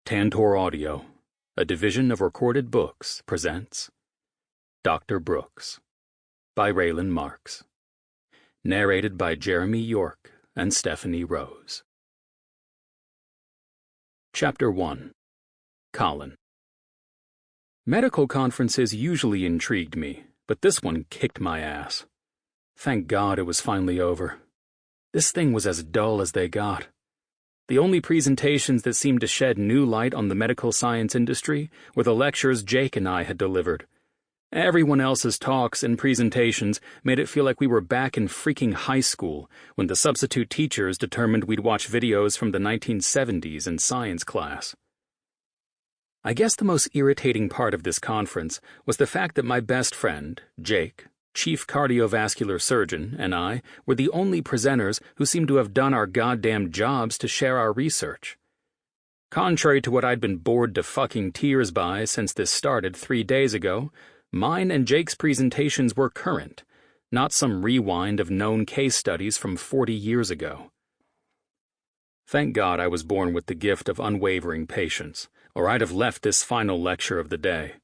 Tantor Audio, a division of Recorded Books, presents Dr. Brooks by Raylin Marks. Narrated by Jeremy York and Stephanie Rose. Chapter 1. Colin. Medical conferences usually intrigued me, but this one kicked my ass. Thank God it was finally over. This thing was as dull as they got. The only presentations that seemed to shed new light on the medical science industry were the lectures Jake and I had delivered. Everyone else's talks and presentations made it feel like we were back in freaking high school when the substitute teachers determined we'd watch videos from the 1970s in science class. I guess the most irritating part of this conference was the fact that my best friend, Jake, chief cardiovascular surgeon, and I were the only presenters who seemed to have done our goddamn jobs to share our research. Contrary to what I'd been bored to fucking tears by since this started 3 days ago, mine and Jake's presentations were current, not some rewind of known case studies from 40 years ago. Thank God I was born with the gift of unwavering patience, or I'd have left this final lecture of the day.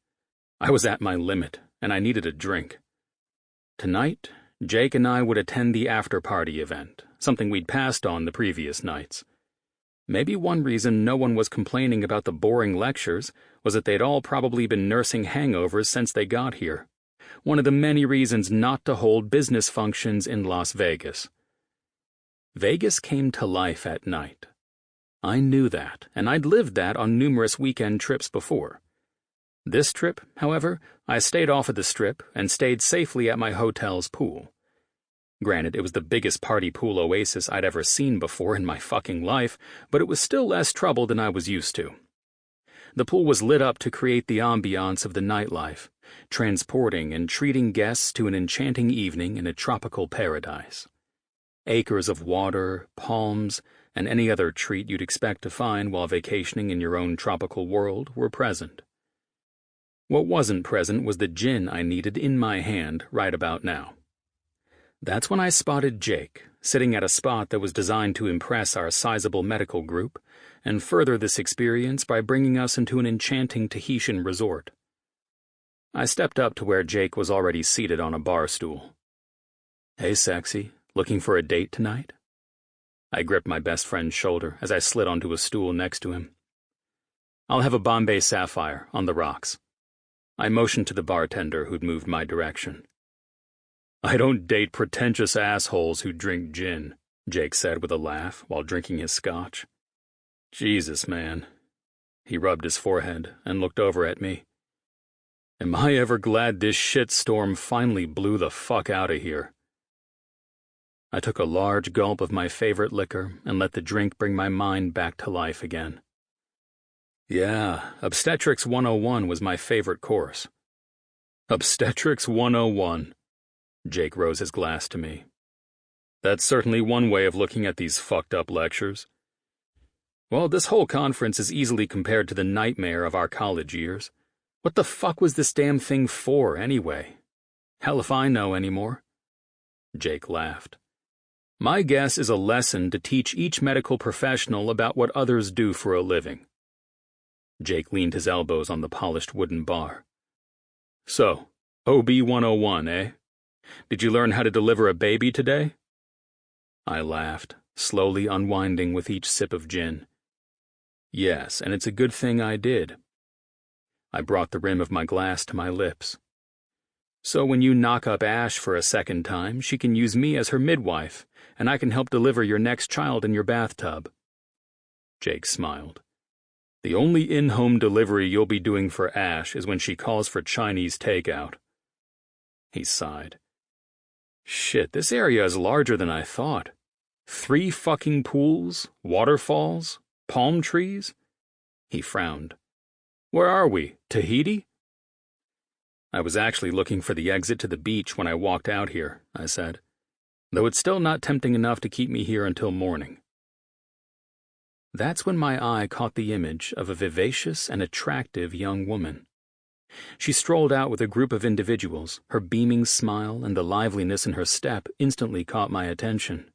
I was at my limit, and I needed a drink. Tonight, Jake and I would attend the after-party event, something we'd passed on the previous nights. Maybe one reason no one was complaining about the boring lectures was that they'd all probably been nursing hangovers since they got here. One of the many reasons not to hold business functions in Las Vegas. Vegas came to life at night. I knew that, and I'd lived that on numerous weekend trips before. This trip, however, I stayed off of the Strip and stayed safely at my hotel's pool. Granted, it was the biggest party pool oasis I'd ever seen before in my fucking life, but it was still less trouble than I was used to. The pool was lit up to create the ambiance of the nightlife, transporting and treating guests to an enchanting evening in a tropical paradise. Acres of water, palms, and any other treat you'd expect to find while vacationing in your own tropical world were present. What wasn't present was the gin I needed in my hand right about now. That's when I spotted Jake, sitting at a spot that was designed to impress our sizable medical group and further this experience by bringing us into an enchanting Tahitian resort. I stepped up to where Jake was already seated on a bar stool. "Hey, sexy, looking for a date tonight?" I gripped my best friend's shoulder as I slid onto a stool next to him. "I'll have a Bombay Sapphire on the rocks." I motioned to the bartender who'd moved my direction. "I don't date pretentious assholes who drink gin," Jake said with a laugh while drinking his scotch. "Jesus, man." He rubbed his forehead and looked over at me. "Am I ever glad this shitstorm finally blew the fuck out of here." I took a large gulp of my favorite liquor and let the drink bring my mind back to life again. Yeah, Obstetrics 101 was my favorite course. Obstetrics 101. Jake rose his glass to me. That's certainly one way of looking at these fucked up lectures. Well, this whole conference is easily compared to the nightmare of our college years. What the fuck was this damn thing for, anyway? Hell if I know anymore. Jake laughed. My guess is a lesson to teach each medical professional about what others do for a living. Jake leaned his elbows on the polished wooden bar. So, OB 101, eh? Did you learn how to deliver a baby today? I laughed, slowly unwinding with each sip of gin. Yes, and it's a good thing I did. I brought the rim of my glass to my lips. So when you knock up Ash for a second time, she can use me as her midwife, and I can help deliver your next child in your bathtub. Jake smiled. The only in-home delivery you'll be doing for Ash is when she calls for Chinese takeout. He sighed. Shit, this area is larger than I thought. 3 fucking pools, waterfalls, palm trees? He frowned. Where are we? Tahiti? I was actually looking for the exit to the beach when I walked out here, I said, though it's still not tempting enough to keep me here until morning. That's when my eye caught the image of a vivacious and attractive young woman. She strolled out with a group of individuals. Her beaming smile and the liveliness in her step instantly caught my attention.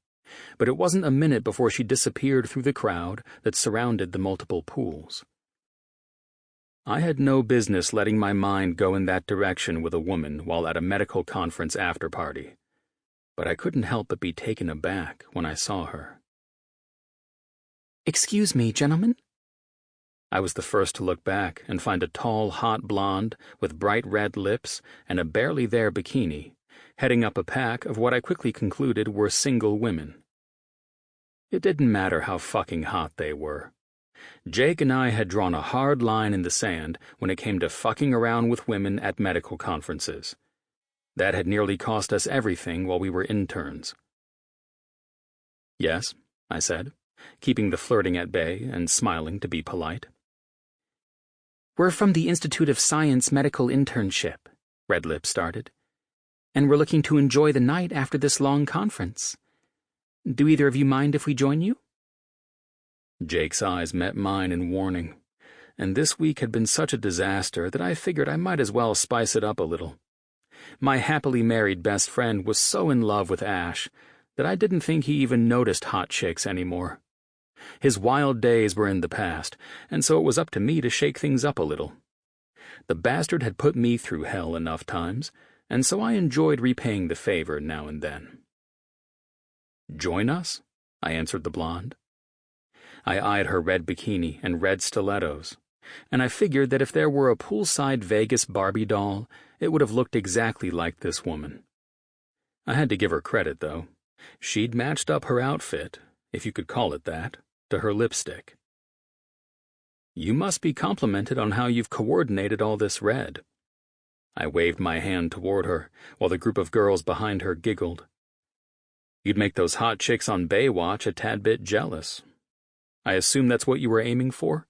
But it wasn't a minute before she disappeared through the crowd that surrounded the multiple pools. I had no business letting my mind go in that direction with a woman while at a medical conference after-party, but I couldn't help but be taken aback when I saw her. "Excuse me, gentlemen?" I was the first to look back and find a tall, hot blonde with bright red lips and a barely-there bikini, heading up a pack of what I quickly concluded were single women. It didn't matter how fucking hot they were. Jake and I had drawn a hard line in the sand when it came to fucking around with women at medical conferences. That had nearly cost us everything while we were interns. "Yes," I said, keeping the flirting at bay and smiling to be polite. "We're from the Institute of Science Medical Internship," Redlip started, "and we're looking to enjoy the night after this long conference. Do either of you mind if we join you?" Jake's eyes met mine in warning, and this week had been such a disaster that I figured I might as well spice it up a little. My happily married best friend was so in love with Ash that I didn't think he even noticed hot chicks anymore. His wild days were in the past, and so it was up to me to shake things up a little. The bastard had put me through hell enough times, and so I enjoyed repaying the favor now and then. "Join us?" I answered the blonde. I eyed her red bikini and red stilettos, and I figured that if there were a poolside Vegas Barbie doll, it would have looked exactly like this woman. I had to give her credit, though. She'd matched up her outfit, if you could call it that, to her lipstick. "You must be complimented on how you've coordinated all this red." I waved my hand toward her, while the group of girls behind her giggled. "You'd make those hot chicks on Baywatch a tad bit jealous. I assume that's what you were aiming for?"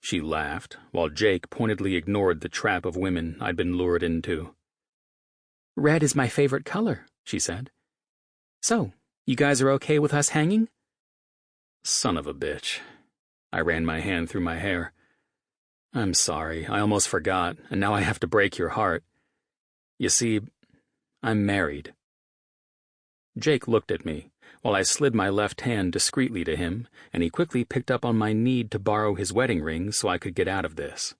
She laughed, while Jake pointedly ignored the trap of women I'd been lured into. "Red is my favorite color," she said. "So, you guys are okay with us hanging?" Son of a bitch. I ran my hand through my hair. "I'm sorry, I almost forgot, and now I have to break your heart. You see, I'm married." Jake looked at me, while I slid my left hand discreetly to him, and he quickly picked up on my need to borrow his wedding ring so I could get out of this.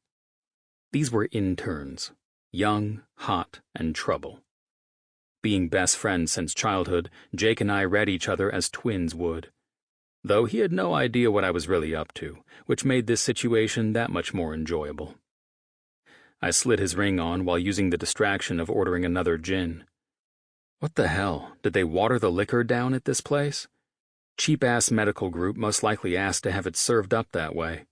These were interns, young, hot, and trouble. Being best friends since childhood, Jake and I read each other as twins would, though he had no idea what I was really up to, which made this situation that much more enjoyable. I slid his ring on while using the distraction of ordering another gin. What the hell, did they water the liquor down at this place? Cheap-ass medical group most likely asked to have it served up that way.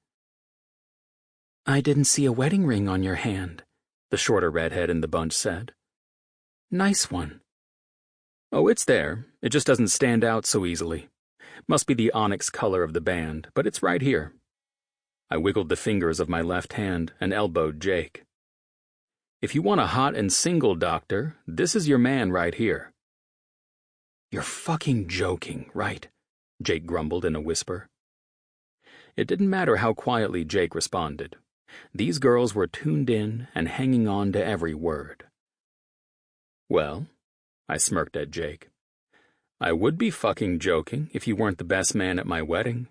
"I didn't see a wedding ring on your hand," the shorter redhead in the bunch said. "Nice one." "Oh, it's there. It just doesn't stand out so easily. Must be the onyx color of the band, but it's right here." I wiggled the fingers of my left hand and elbowed Jake. "If you want a hot and single doctor, this is your man right here." "You're fucking joking, right?" Jake grumbled in a whisper. It didn't matter how quietly Jake responded. These girls were tuned in and hanging on to every word. "Well," I smirked at Jake, "I would be fucking joking if you weren't the best man at my wedding."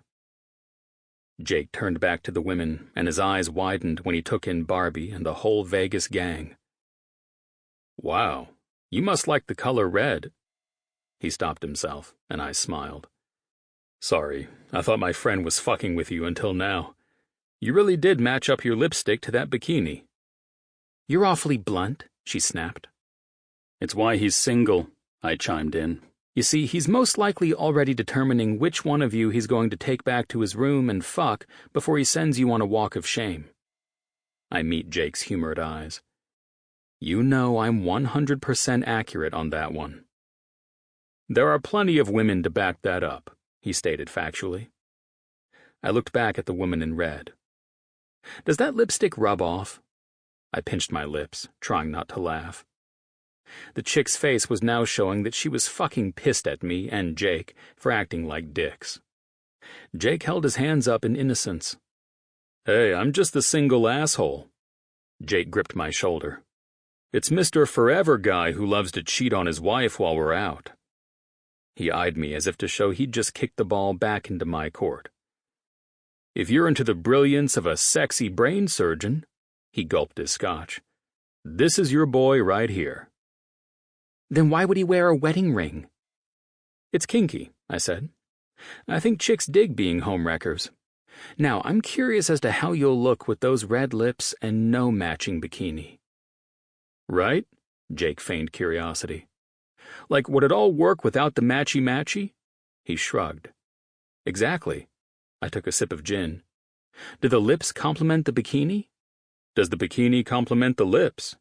Jake turned back to the women, and his eyes widened when he took in Barbie and the whole Vegas gang. "Wow, you must like the color red." He stopped himself, and I smiled. "Sorry, I thought my friend was fucking with you until now. You really did match up your lipstick to that bikini." "You're awfully blunt," she snapped. "It's why he's single," I chimed in. "You see, he's most likely already determining which one of you he's going to take back to his room and fuck before he sends you on a walk of shame." I meet Jake's humored eyes. "You know I'm 100% accurate on that one." "There are plenty of women to back that up," he stated factually. I looked back at the woman in red. "Does that lipstick rub off?" I pinched my lips, trying not to laugh. The chick's face was now showing that she was fucking pissed at me and Jake for acting like dicks. Jake held his hands up in innocence. "Hey, I'm just the single asshole." Jake gripped my shoulder. "It's Mr. Forever guy who loves to cheat on his wife while we're out." He eyed me as if to show he'd just kicked the ball back into my court. If you're into the brilliance of a sexy brain surgeon, he gulped his scotch, this is your boy right here. Then why would he wear a wedding ring? It's kinky, I said. I think chicks dig being homewreckers. Now, I'm curious as to how you'll look with those red lips and no matching bikini. Right? Jake feigned curiosity. Like, would it all work without the matchy-matchy? He shrugged. Exactly. I took a sip of gin. Do the lips complement the bikini? Does the bikini complement the lips?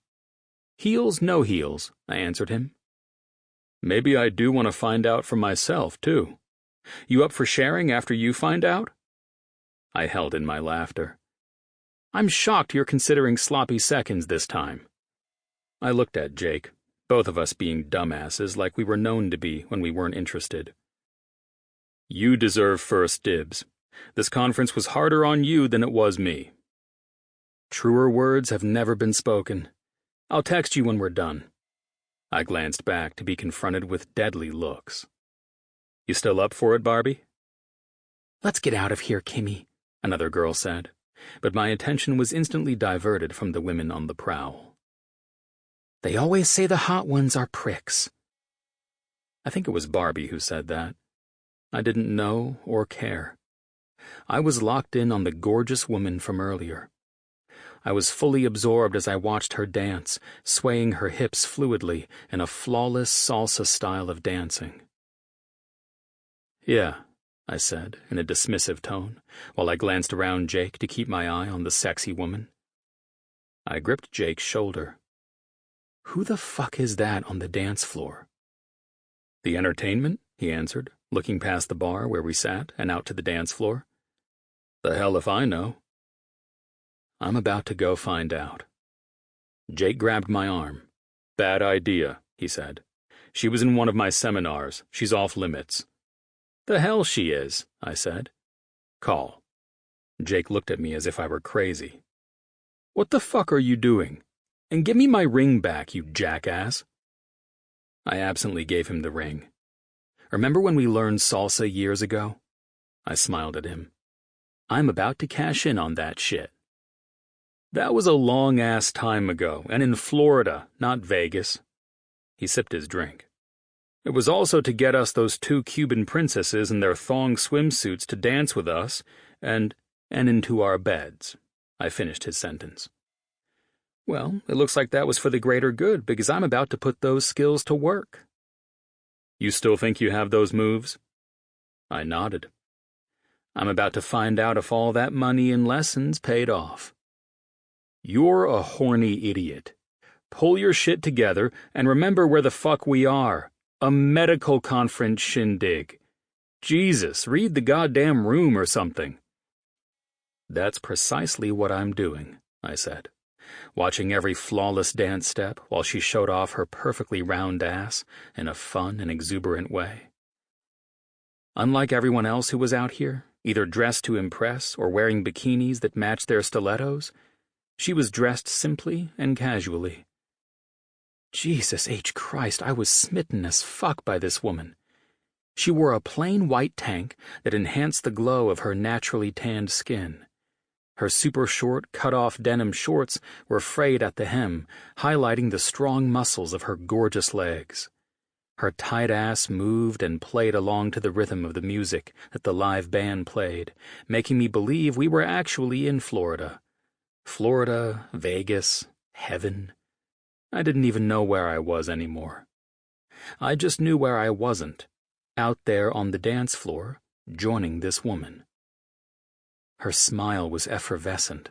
Heels, no heels, I answered him. Maybe I do want to find out for myself, too. You up for sharing after you find out? I held in my laughter. I'm shocked you're considering sloppy seconds this time. I looked at Jake, both of us being dumbasses like we were known to be when we weren't interested. You deserve first dibs. This conference was harder on you than it was me. Truer words have never been spoken. I'll text you when we're done. I glanced back to be confronted with deadly looks. You still up for it, Barbie? Let's get out of here, Kimmy, another girl said, but my attention was instantly diverted from the women on the prowl. They always say the hot ones are pricks. I think it was Barbie who said that. I didn't know or care. I was locked in on the gorgeous woman from earlier. I was fully absorbed as I watched her dance, swaying her hips fluidly in a flawless salsa style of dancing. Yeah, I said in a dismissive tone, while I glanced around Jake to keep my eye on the sexy woman. I gripped Jake's shoulder. Who the fuck is that on the dance floor? The entertainment, he answered, looking past the bar where we sat and out to the dance floor. The hell if I know. I'm about to go find out. Jake grabbed my arm. Bad idea, he said. She was in one of my seminars. She's off limits. The hell she is, I said. Call. Jake looked at me as if I were crazy. What the fuck are you doing? And give me my ring back, you jackass. I absently gave him the ring. Remember when we learned salsa years ago? I smiled at him. I'm about to cash in on that shit. That was a long-ass time ago, and in Florida, not Vegas. He sipped his drink. It was also to get us those 2 Cuban princesses in their thong swimsuits to dance with us, and into our beds. I finished his sentence. Well, it looks like that was for the greater good, because I'm about to put those skills to work. You still think you have those moves? I nodded. I'm about to find out if all that money in lessons paid off. You're a horny idiot. Pull your shit together and remember where the fuck we are. A medical conference shindig. Jesus, read the goddamn room or something. That's precisely what I'm doing, I said, watching every flawless dance step while she showed off her perfectly round ass in a fun and exuberant way. Unlike everyone else who was out here, either dressed to impress or wearing bikinis that matched their stilettos, she was dressed simply and casually. Jesus H. Christ, I was smitten as fuck by this woman. She wore a plain white tank that enhanced the glow of her naturally tanned skin. Her super short, cut-off denim shorts were frayed at the hem, highlighting the strong muscles of her gorgeous legs. Her tight ass moved and played along to the rhythm of the music that the live band played, making me believe we were actually in Florida. Florida, Vegas, heaven. I didn't even know where I was anymore. I just knew where I wasn't, out there on the dance floor, joining this woman. Her smile was effervescent,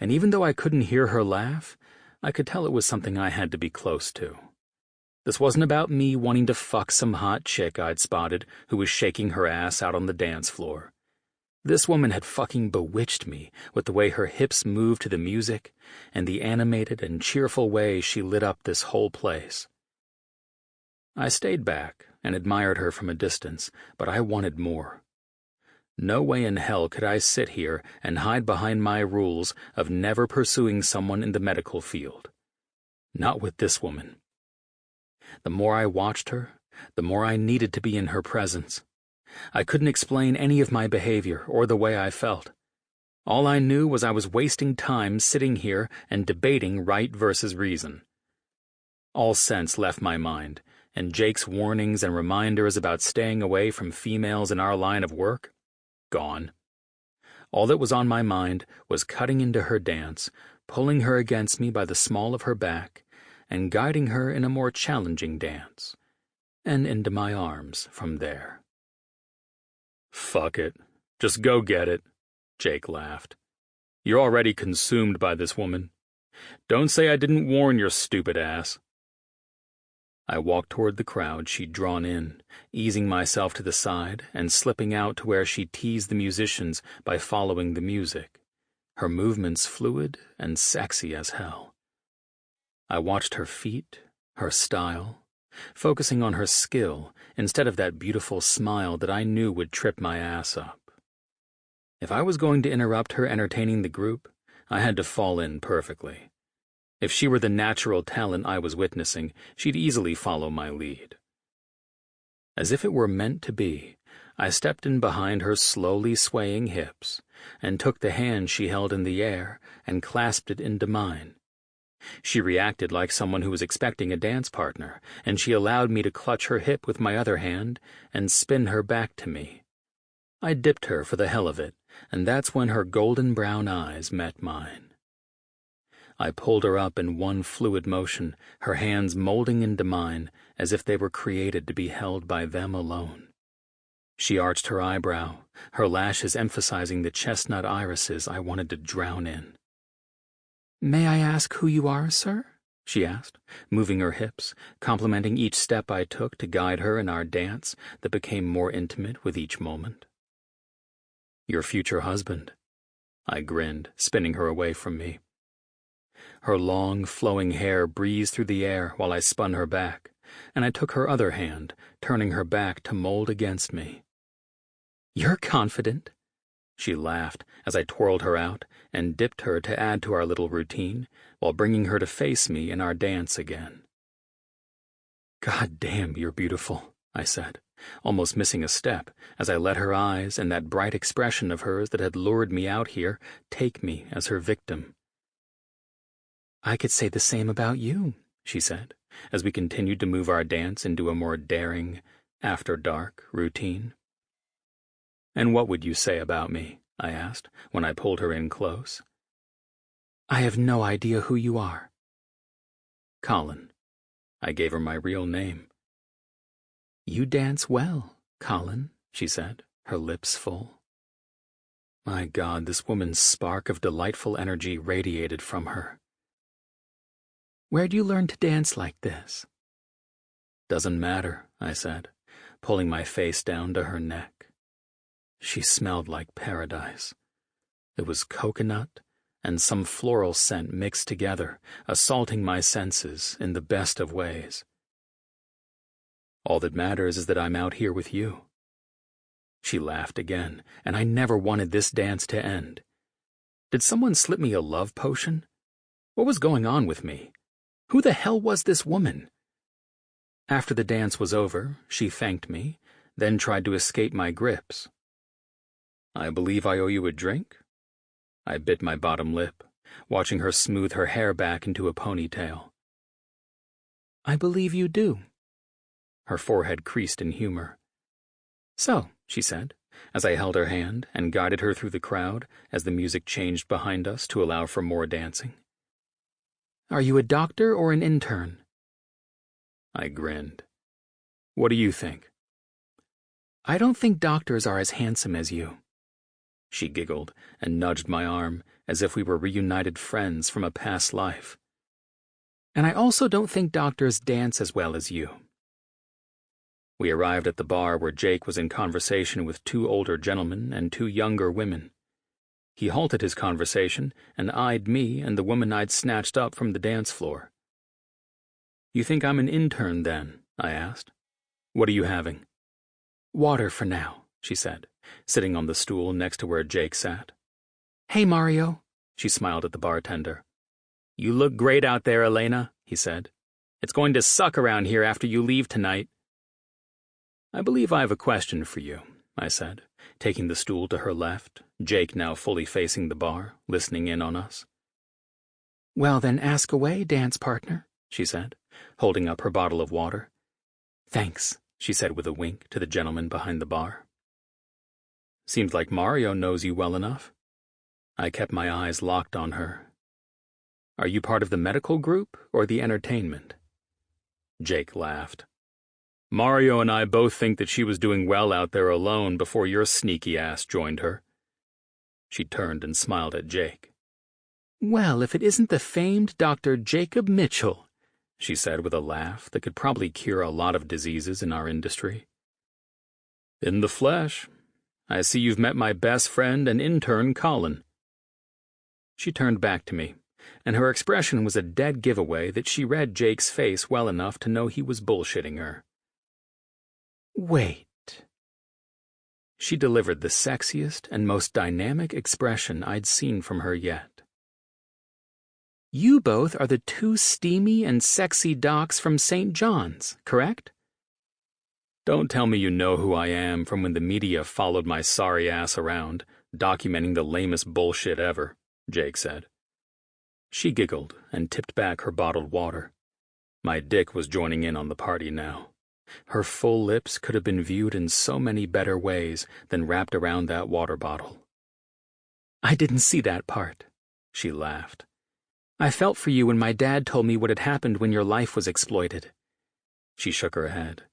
and even though I couldn't hear her laugh, I could tell it was something I had to be close to. This wasn't about me wanting to fuck some hot chick I'd spotted who was shaking her ass out on the dance floor. This woman had fucking bewitched me with the way her hips moved to the music and the animated and cheerful way she lit up this whole place. I stayed back and admired her from a distance, but I wanted more. No way in hell could I sit here and hide behind my rules of never pursuing someone in the medical field. Not with this woman. The more I watched her, the more I needed to be in her presence. I couldn't explain any of my behavior or the way I felt. All I knew was I was wasting time sitting here and debating right versus reason. All sense left my mind, and Jake's warnings and reminders about staying away from females in our line of work, gone. All that was on my mind was cutting into her dance, pulling her against me by the small of her back, and guiding her in a more challenging dance, and into my arms from there. "Fuck it. Just go get it," Jake laughed. "You're already consumed by this woman. Don't say I didn't warn your stupid ass." I walked toward the crowd she'd drawn in, easing myself to the side and slipping out to where she teased the musicians by following the music, her movements fluid and sexy as hell. I watched her feet, her style, focusing on her skill instead of that beautiful smile that I knew would trip my ass up. If I was going to interrupt her entertaining the group, I had to fall in perfectly. If she were the natural talent I was witnessing, she'd easily follow my lead. As if it were meant to be, I stepped in behind her slowly swaying hips and took the hand she held in the air and clasped it into mine. She reacted like someone who was expecting a dance partner, and she allowed me to clutch her hip with my other hand and spin her back to me. I dipped her for the hell of it, and that's when her golden brown eyes met mine. I pulled her up in one fluid motion, her hands molding into mine as if they were created to be held by them alone. She arched her eyebrow, her lashes emphasizing the chestnut irises I wanted to drown in. "May I ask who you are, sir?" she asked, moving her hips, complimenting each step I took to guide her in our dance that became more intimate with each moment. "Your future husband," I grinned, spinning her away from me. Her long, flowing hair breezed through the air while I spun her back, and I took her other hand, turning her back to mold against me. "You're confident," she laughed as I twirled her out and dipped her to add to our little routine while bringing her to face me in our dance again. "God damn, you're beautiful," I said, almost missing a step as I let her eyes and that bright expression of hers that had lured me out here take me as her victim. "I could say the same about you," she said, as we continued to move our dance into a more daring, after-dark routine. "And what would you say about me?" I asked, when I pulled her in close. "I have no idea who you are." "Colin." I gave her my real name. "You dance well, Colin," she said, her lips full. My God, this woman's spark of delightful energy radiated from her. "Where'd you learn to dance like this?" "Doesn't matter," I said, pulling my face down to her neck. She smelled like paradise. It was coconut and some floral scent mixed together, assaulting my senses in the best of ways. "All that matters is that I'm out here with you." She laughed again, and I never wanted this dance to end. Did someone slip me a love potion? What was going on with me? Who the hell was this woman? After the dance was over, she thanked me, then tried to escape my grips. "I believe I owe you a drink?" I bit my bottom lip, watching her smooth her hair back into a ponytail. "I believe you do." Her forehead creased in humor. "So," she said, as I held her hand and guided her through the crowd as the music changed behind us to allow for more dancing. "Are you a doctor or an intern?" I grinned. "What do you think?" "I don't think doctors are as handsome as you." She giggled and nudged my arm as if we were reunited friends from a past life. "And I also don't think doctors dance as well as you." We arrived at the bar where Jake was in conversation with 2 older gentlemen and 2 younger women. He halted his conversation and eyed me and the woman I'd snatched up from the dance floor. "You think I'm an intern, then?" I asked. "What are you having?" "Water for now," she said, sitting on the stool next to where Jake sat. "Hey, Mario," she smiled at the bartender. "You look great out there, Elena," he said. "It's going to suck around here after you leave tonight." "I believe I have a question for you," I said, taking the stool to her left, Jake now fully facing the bar, listening in on us. "Well, then ask away, dance partner," she said, holding up her bottle of water. "Thanks," she said with a wink to the gentleman behind the bar. "Seems like Mario knows you well enough." I kept my eyes locked on her. "Are you part of the medical group or the entertainment?" Jake laughed. "Mario and I both think that she was doing well out there alone before your sneaky ass joined her." She turned and smiled at Jake. "Well, if it isn't the famed Dr. Jacob Mitchell," she said with a laugh that could probably cure a lot of diseases in our industry. "In the flesh. I see you've met my best friend and intern, Colin." She turned back to me, and her expression was a dead giveaway that she read Jake's face well enough to know he was bullshitting her. "Wait." She delivered the sexiest and most dynamic expression I'd seen from her yet. "You both are the two steamy and sexy docs from St. John's, correct?" "Don't tell me you know who I am from when the media followed my sorry ass around, documenting the lamest bullshit ever," Jake said. She giggled and tipped back her bottled water. My dick was joining in on the party now. Her full lips could have been viewed in so many better ways than wrapped around that water bottle. "I didn't see that part," she laughed. "I felt for you when my dad told me what had happened when your life was exploited." She shook her head.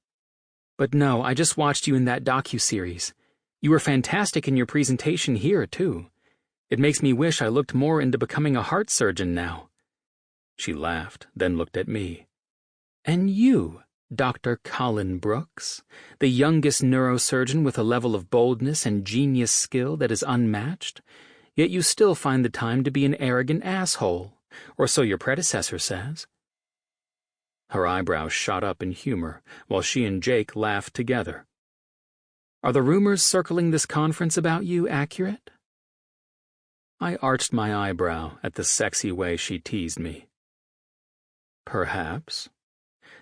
"But no, I just watched you in that docuseries. You were fantastic in your presentation here, too. It makes me wish I looked more into becoming a heart surgeon now." She laughed, then looked at me. "And you, Dr. Colin Brooks, the youngest neurosurgeon with a level of boldness and genius skill that is unmatched, yet you still find the time to be an arrogant asshole, or so your predecessor says." Her eyebrows shot up in humor, while she and Jake laughed together. "Are the rumors circling this conference about you accurate?" I arched my eyebrow at the sexy way she teased me. "Perhaps.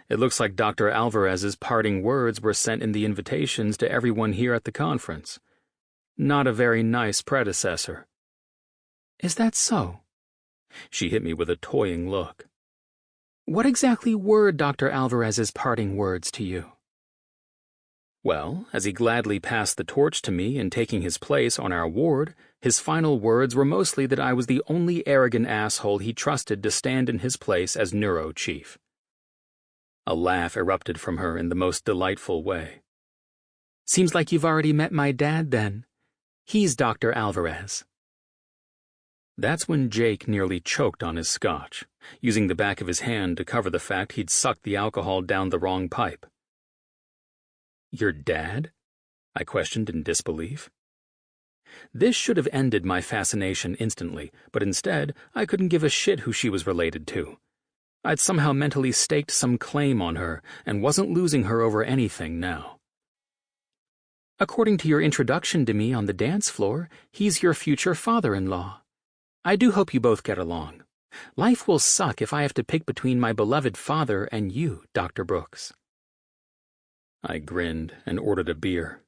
It looks like Dr. Alvarez's parting words were sent in the invitations to everyone here at the conference. Not a very nice predecessor." "Is that so?" She hit me with a toying look. "What exactly were Dr. Alvarez's parting words to you?" "Well, as he gladly passed the torch to me in taking his place on our ward, his final words were mostly that I was the only arrogant asshole he trusted to stand in his place as neuro chief." A laugh erupted from her in the most delightful way. "Seems like you've already met my dad, then. He's Dr. Alvarez." That's when Jake nearly choked on his scotch, using the back of his hand to cover the fact he'd sucked the alcohol down the wrong pipe. "Your dad?" I questioned in disbelief. This should have ended my fascination instantly, but instead I couldn't give a shit who she was related to. I'd somehow mentally staked some claim on her and wasn't losing her over anything now. "According to your introduction to me on the dance floor, he's your future father-in-law. I do hope you both get along. Life will suck if I have to pick between my beloved father and you, Dr. Brooks." I grinned and ordered a beer.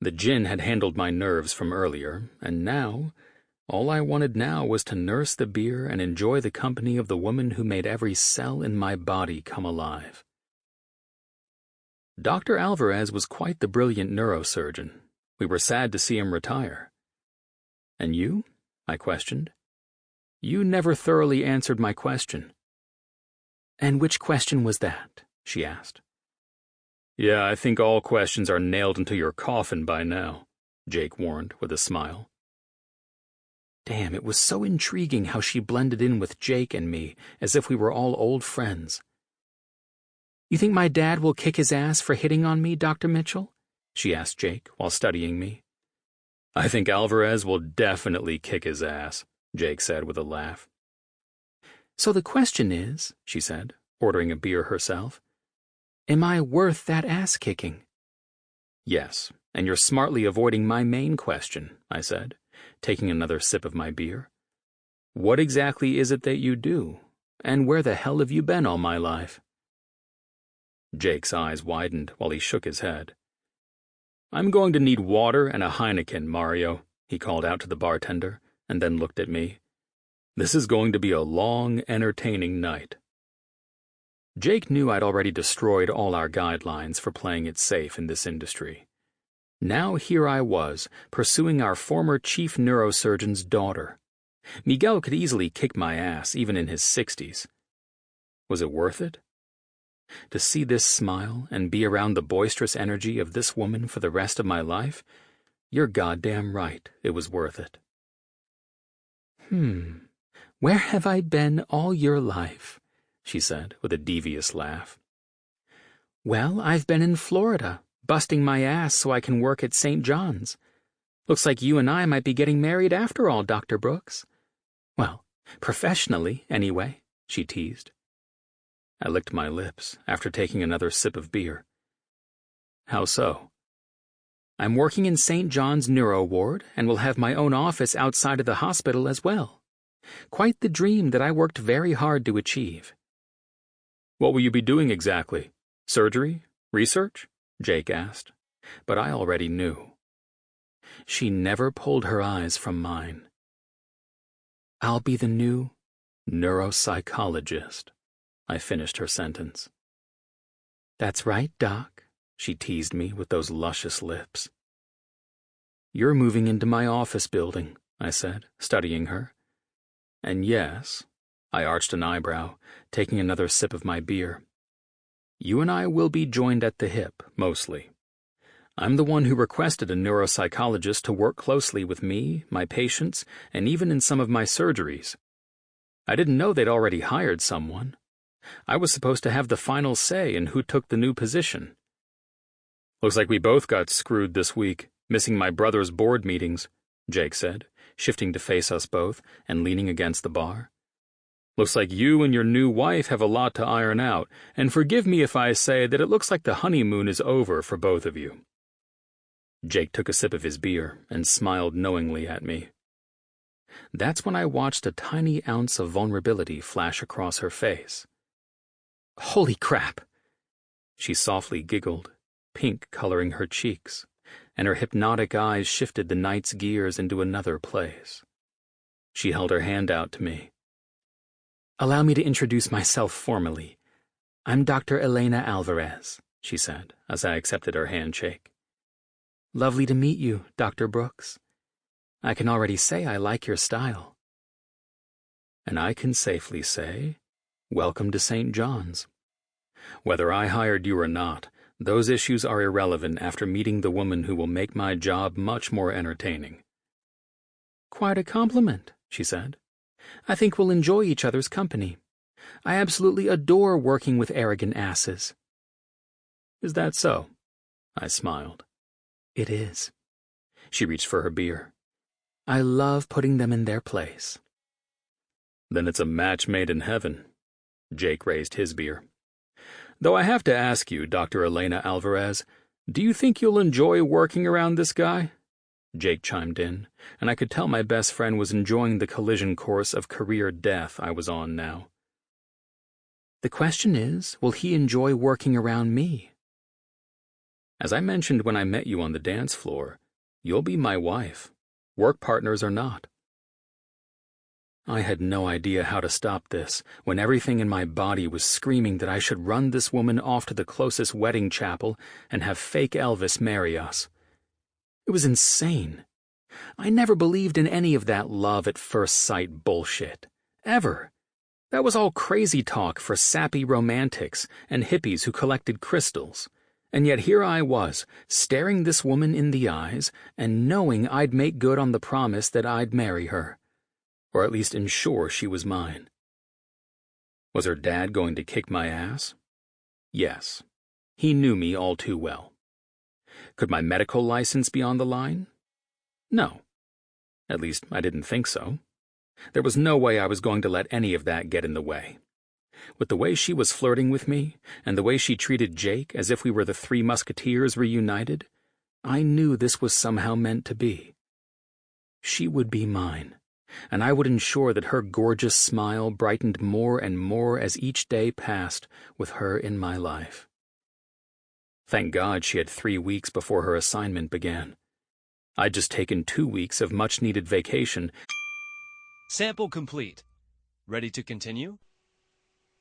The gin had handled my nerves from earlier, and now, all I wanted now was to nurse the beer and enjoy the company of the woman who made every cell in my body come alive. Dr. Alvarez was quite the brilliant neurosurgeon. We were sad to see him retire. "And you?" I questioned. "You never thoroughly answered my question." "And which question was that?" she asked. "Yeah, I think all questions are nailed into your coffin by now," Jake warned with a smile. Damn, it was so intriguing how she blended in with Jake and me, as if we were all old friends. "You think my dad will kick his ass for hitting on me, Dr. Mitchell?" she asked Jake while studying me. "I think Alvarez will definitely kick his ass," Jake said with a laugh. "So the question is," she said, ordering a beer herself, "am I worth that ass kicking?" "Yes, and you're smartly avoiding my main question," I said, taking another sip of my beer. "What exactly is it that you do, and where the hell have you been all my life?" Jake's eyes widened while he shook his head. I'm going to need water and a Heineken, Mario, he called out to the bartender, and then looked at me. This is going to be a long, entertaining night. Jake knew I'd already destroyed all our guidelines for playing it safe in this industry. Now here I was, pursuing our former chief neurosurgeon's daughter. Miguel could easily kick my ass, even in his 60s. Was it worth it? To see this smile and be around the boisterous energy of this woman for the rest of my life? You're goddamn right, it was worth it. Where have I been all your life? She said, with a devious laugh. Well, I've been in Florida, busting my ass so I can work at St. John's. Looks like you and I might be getting married after all, Dr. Brooks. Well, professionally, anyway, she teased. I licked my lips after taking another sip of beer. How so? I'm working in St. John's Neuro Ward and will have my own office outside of the hospital as well. Quite the dream that I worked very hard to achieve. What will you be doing exactly? Surgery? Research? Jake asked, but I already knew. She never pulled her eyes from mine. I'll be the new neuropsychologist. I finished her sentence. That's right, Doc, she teased me with those luscious lips. You're moving into my office building, I said, studying her. And yes, I arched an eyebrow, taking another sip of my beer. You and I will be joined at the hip, mostly. I'm the one who requested a neuropsychologist to work closely with me, my patients, and even in some of my surgeries. I didn't know they'd already hired someone. I was supposed to have the final say in who took the new position. Looks like we both got screwed this week, missing my brother's board meetings, Jake said, shifting to face us both and leaning against the bar. Looks like you and your new wife have a lot to iron out, and forgive me if I say that it looks like the honeymoon is over for both of you. Jake took a sip of his beer and smiled knowingly at me. That's when I watched a tiny ounce of vulnerability flash across her face. Holy crap! She softly giggled, pink coloring her cheeks, and her hypnotic eyes shifted the night's gears into another place. She held her hand out to me. Allow me to introduce myself formally. I'm Dr. Elena Alvarez, she said, as I accepted her handshake. Lovely to meet you, Dr. Brooks. I can already say I like your style. And I can safely say, welcome to St. John's. Whether I hired you or not, those issues are irrelevant after meeting the woman who will make my job much more entertaining. Quite a compliment, she said. I think we'll enjoy each other's company. I absolutely adore working with arrogant asses. Is that so? I smiled. It is. She reached for her beer. I love putting them in their place. Then it's a match made in heaven. Jake raised his beer. Though I have to ask you, Dr. Elena Alvarez, do you think you'll enjoy working around this guy? Jake chimed in, and I could tell my best friend was enjoying the collision course of career death I was on now. The question is, will he enjoy working around me? As I mentioned when I met you on the dance floor, you'll be my wife, work partners or not. I had no idea how to stop this when everything in my body was screaming that I should run this woman off to the closest wedding chapel and have fake Elvis marry us. It was insane. I never believed in any of that love at first sight bullshit. Ever. That was all crazy talk for sappy romantics and hippies who collected crystals. And yet here I was, staring this woman in the eyes and knowing I'd make good on the promise that I'd marry her. Or at least ensure she was mine. Was her dad going to kick my ass? Yes. He knew me all too well. Could my medical license be on the line? No. At least, I didn't think so. There was no way I was going to let any of that get in the way. With the way she was flirting with me, and the way she treated Jake as if we were the Three Musketeers reunited, I knew this was somehow meant to be. She would be mine, and I would ensure that her gorgeous smile brightened more and more as each day passed with her in my life. Thank God she had 3 weeks before her assignment began. I'd just taken 2 weeks of much-needed vacation. Sample complete. Ready to continue?